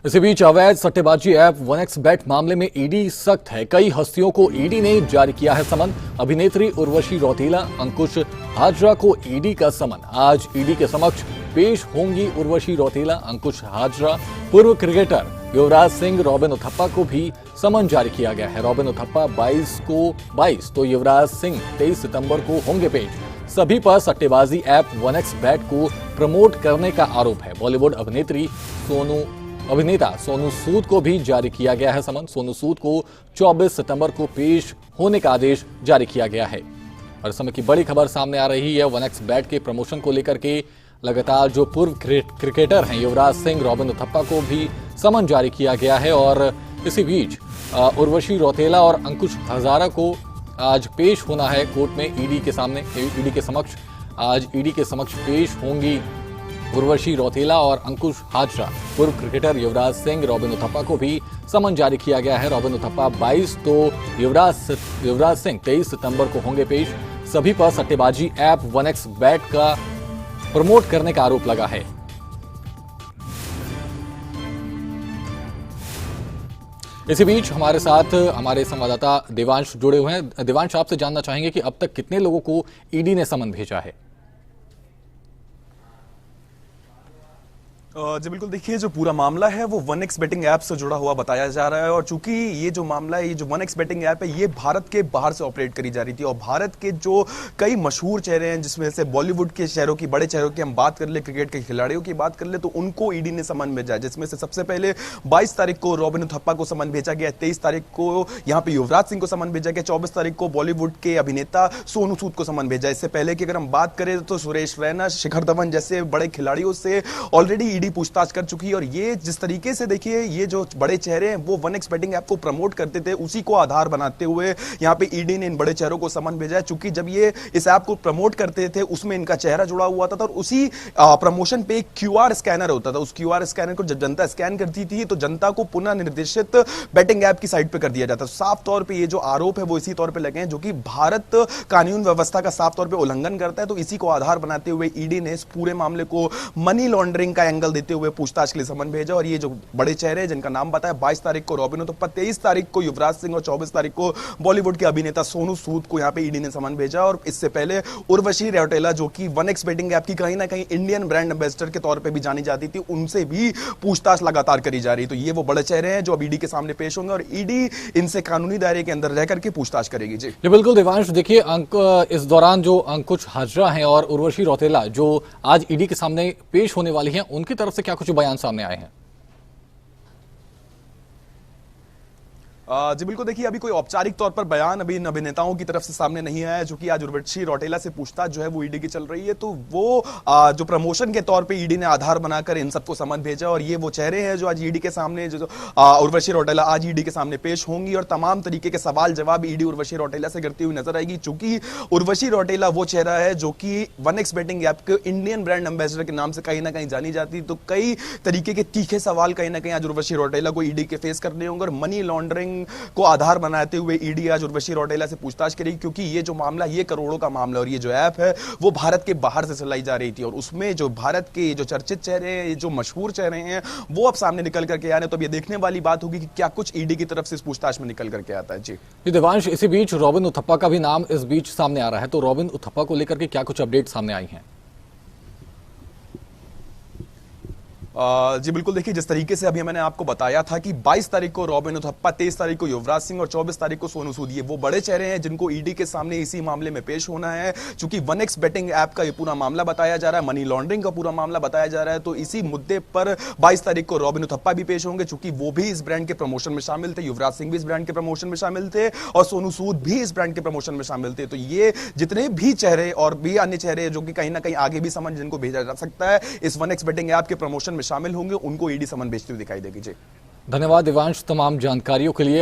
इसी बीच अवैध सट्टेबाजी ऐप 1xBet मामले में ईडी सख्त है। कई हस्तियों को ईडी ने जारी किया है समन। अभिनेत्री उर्वशी रौतेला, अंकुश हाजरा को ईडी का समन। आज ईडी के समक्ष पेश होंगी उर्वशी रौतेला, अंकुश हाजरा। पूर्व क्रिकेटर युवराज सिंह, रॉबिन उथप्पा को भी समन जारी किया गया है। रॉबिन उथप्पा 22 तो युवराज सिंह 23 सितंबर को होंगे पेश। सभी पर सट्टेबाजी ऐप 1xBet को प्रमोट करने का आरोप है। बॉलीवुड अभिनेता सोनू सूद को भी जारी किया गया है समन। सोनू सूद को 24 सितंबर को पेश होने का आदेश जारी किया गया है। और इस समय की बड़ी खबर सामने आ रही है 1xBet के प्रमोशन को लेकर के। लगातार जो पूर्व क्रिकेटर हैं युवराज सिंह, रॉबिन उथप्पा को भी समन जारी किया गया है। और इसी बीच उर्वशी रौतेला और अंकुश हजारा को आज पेश होना है कोर्ट में ईडी के सामने, ईडी के समक्ष। आज ईडी के समक्ष पेश होंगी उर्वशी रौतेला और अंकुश हाजरा। पूर्व क्रिकेटर युवराज सिंह, रॉबिन उथप्पा को भी समन जारी किया गया है। रॉबिन उथप्पा 22 तो युवराज सिंह 23 सितंबर को होंगे पेश। सभी पर सट्टेबाजी ऐप 1xBet का प्रमोट करने का आरोप लगा है। इसी बीच हमारे साथ हमारे संवाददाता देवांश जुड़े हुए हैं। देवांश, आपसे जानना चाहेंगे कि अब तक कितने लोगों को ईडी ने समन भेजा है? जी बिल्कुल, देखिए जो पूरा मामला है वो 1xBetting ऐप से जुड़ा हुआ बताया जा रहा है। और चूंकि ये जो मामला है, ये जो 1xBetting ऐप है, ये भारत के बाहर से ऑपरेट करी जा रही थी। और भारत के जो कई मशहूर चेहरे हैं, जिसमें से बॉलीवुड के शहरों की, बड़े चेहरों की हम बात कर ले, क्रिकेट के खिलाड़ियों की बात कर ले, तो उनको ईडी ने समन भेजा है। जिसमें से सबसे पहले 22 तारीख को रॉबिन उथप्पा को समन भेजा गया, 23 तारीख को यहाँ पे युवराज सिंह को समन भेजा गया, 24 तारीख को बॉलीवुड के अभिनेता सोनू सूद को समन भेजा। इससे पहले की अगर हम बात करें तो सुरेश रैना, शिखर धवन जैसे बड़े खिलाड़ियों से ऑलरेडी ईडी पूछताछ कर चुकी। और ये जिस तरीके से देखिए, ये जो बड़े चेहरे हैं वो 1xBetting ऐप को प्रमोट करते थे, उसी को आधार बनाते हुए यहां पे ईडी ने इन बड़े चेहरों को समन भेजा है। चूंकि जब ये इस ऐप को प्रमोट करते थे उसमें इनका चेहरा जुड़ा हुआ था और उसी प्रमोशन पे एक क्यूआर स्कैनर होता था। उस क्यूआर स्कैनर को जब जनता स्कैन करती थी तो जनता को पुनः निर्देशित बेटिंग ऐप की साइट पे कर दिया जाता। साफ तौर पे ये जो आरोप है वो इसी तौर पे लगे हैं, जो कि भारत कानून व्यवस्था का साफ तौर पे उल्लंघन करता है। तो इसी को आधार बनाते हुए ईडी ने इस पूरे मामले को मनी लॉन्ड्रिंग का एंगल देते हुए पूछताछ के लिए समन भेजा। और ये जो बड़े चेहरे हैं जिनका नाम बताया, 22 तारीख को रॉबिन उथप्पा, 23 तारीख को युवराज सिंह और 24 तारीख को बॉलीवुड के अभिनेता सोनू सूद को यहां पे ईडी ने समन भेजा। और इससे पहले उर्वशी रौतेला, जो कि 1xBetting ऐप की कहीं ना कहीं इंडियन ब्रांड एम्बेसडर के तौर पे भी जानी जाती थी, उनसे भी पूछताछ लगातार करी जा रही। तो ये वो बड़े चेहरे हैं जो अब ईडी के सामने पेश होंगे और ईडी इनसे कानूनी दायरे के अंदर रह करके पूछताछ करेगी। जी बिल्कुल देवांश, देखिए इस दौरान जो अंकुश हाजरा हैं और उर्वशी रौतेला जो आज ईडी के सामने पेश होने वाली हैं, उनकी तरफ से क्या कुछ बयान सामने आए हैं? जी बिल्कुल, देखिए अभी कोई औपचारिक तौर पर बयान अभी इन अभिनेताओं की तरफ से सामने नहीं आया है। जो कि आज उर्वशी रौतेला से पूछताछ जो है वो ईडी की चल रही है, तो वो जो प्रमोशन के तौर पे ईडी ने आधार बनाकर इन सबको समन भेजा। और ये वो चेहरे हैं जो आज ईडी के सामने, जो उर्वशी रौतेला आज ईडी के सामने पेश होंगी और तमाम तरीके के सवाल जवाब ईडी उर्वशी रौतेला से करती हुई नजर आएगी। चूंकि उर्वशी रौतेला वो चेहरा है जो कि 1xBetting ऐप के इंडियन ब्रांड एम्बेसडर के नाम से कहीं ना कहीं जानी जाती, तो कई तरीके के तीखे सवाल कहीं ना कहीं आज उर्वशी रौतेला को ईडी के फेस करने होंगे। और मनी लॉन्ड्रिंग को आधार बनाते हुए ईडी आज उर्वशी रौतेला से पूछताछ करेगी, क्योंकि ये जो मामला, ये करोड़ों का मामला और ये जो ऐप है वो भारत के बाहर से चलाई जा रही थी। और उसमें जो भारत के जो चर्चित चेहरे हैं, जो मशहूर चेहरे हैं, वो अब सामने निकल करके आ रहे हैं। तो अब ये देखने वाली बात होगी कि क्या कुछ ईडी की तरफ से इस पूछताछ में निकल करके आता है। जी देवांश, इसी बीच रॉबिन उथप्पा का भी नाम इस बीच सामने आ रहा है, तो रॉबिन उथप्पा को लेकर के क्या कुछ अपडेट सामने आई हैं? जी बिल्कुल, देखिए जिस तरीके से अभी मैंने आपको बताया था कि 22 तारीख को रॉबिन उथप्पा, 23 तारीख को युवराज सिंह और 24 तारीख को सोनू सूद, ये वो बड़े चेहरे हैं जिनको ईडी के सामने इसी मामले में पेश होना है। चूंकि 1xBetting ऐप का ये पूरा मामला बताया जा रहा है, मनी लॉन्ड्रिंग का पूरा मामला बताया जा रहा है, तो इसी मुद्दे पर 22 तारीख को रॉबिन उथप्पा भी पेश होंगे। चूंकि वो भी इस ब्रांड के प्रमोशन में शामिल थे, युवराज सिंह भी इस ब्रांड के प्रमोशन में शामिल थे और सोनू सूद भी इस ब्रांड के प्रमोशन में शामिल थे। तो ये जितने भी चेहरे और भी अन्य चेहरे जो कि कहीं ना कहीं आगे भी समन जिनको भेजा जा सकता है इस 1xBetting ऐप के प्रमोशन में शामिल होंगे, उनको ईडी समन भेजती हुई दिखाई देगी। जी धन्यवाद देवांश तमाम जानकारियों के लिए।